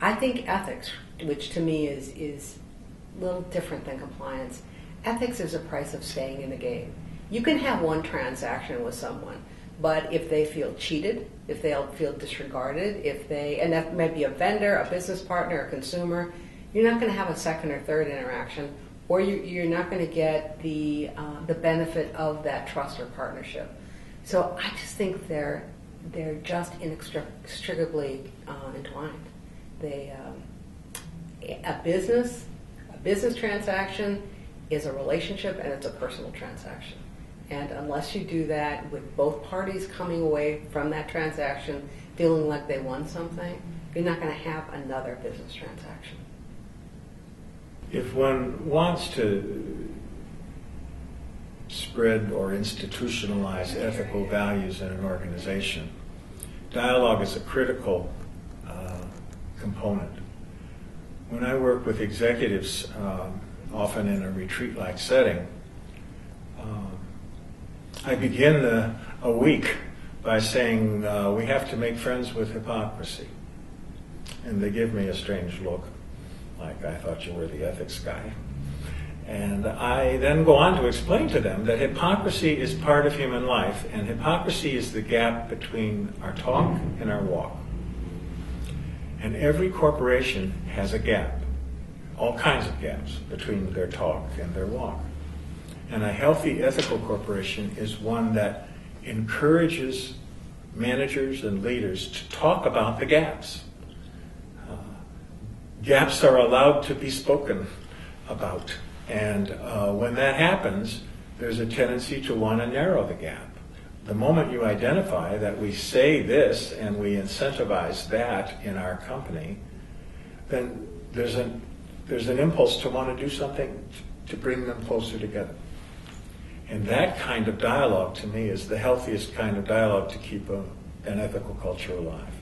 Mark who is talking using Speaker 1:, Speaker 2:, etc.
Speaker 1: I think ethics, which to me is a little different than compliance, ethics is a price of staying in the game. You can have one transaction with someone, but if they feel cheated, if they feel disregarded, and that might be a vendor, a business partner, a consumer, you're not going to have a second or third interaction, or you're not going to get the benefit of that trust or partnership. So I just think they're just inextricably entwined. A business transaction is a relationship, and it's a personal transaction. And unless you do that with both parties coming away from that transaction feeling like they won something, you're not going to have another business transaction.
Speaker 2: If one wants to spread or institutionalize ethical values in an organization, dialogue is a critical component. When I work with executives, often in a retreat-like setting, I begin a week by saying, we have to make friends with hypocrisy. And they give me a strange look, like I thought you were the ethics guy. And I then go on to explain to them that hypocrisy is part of human life, and hypocrisy is the gap between our talk and our walk. And every corporation has a gap, all kinds of gaps between their talk and their walk. And a healthy ethical corporation is one that encourages managers and leaders to talk about the gaps. Gaps are allowed to be spoken about. And when that happens, there's a tendency to want to narrow the gap. The moment you identify that we say this and we incentivize that in our company, then there's an impulse to want to do something to bring them closer together. And that kind of dialogue, to me, is the healthiest kind of dialogue to keep an ethical culture alive.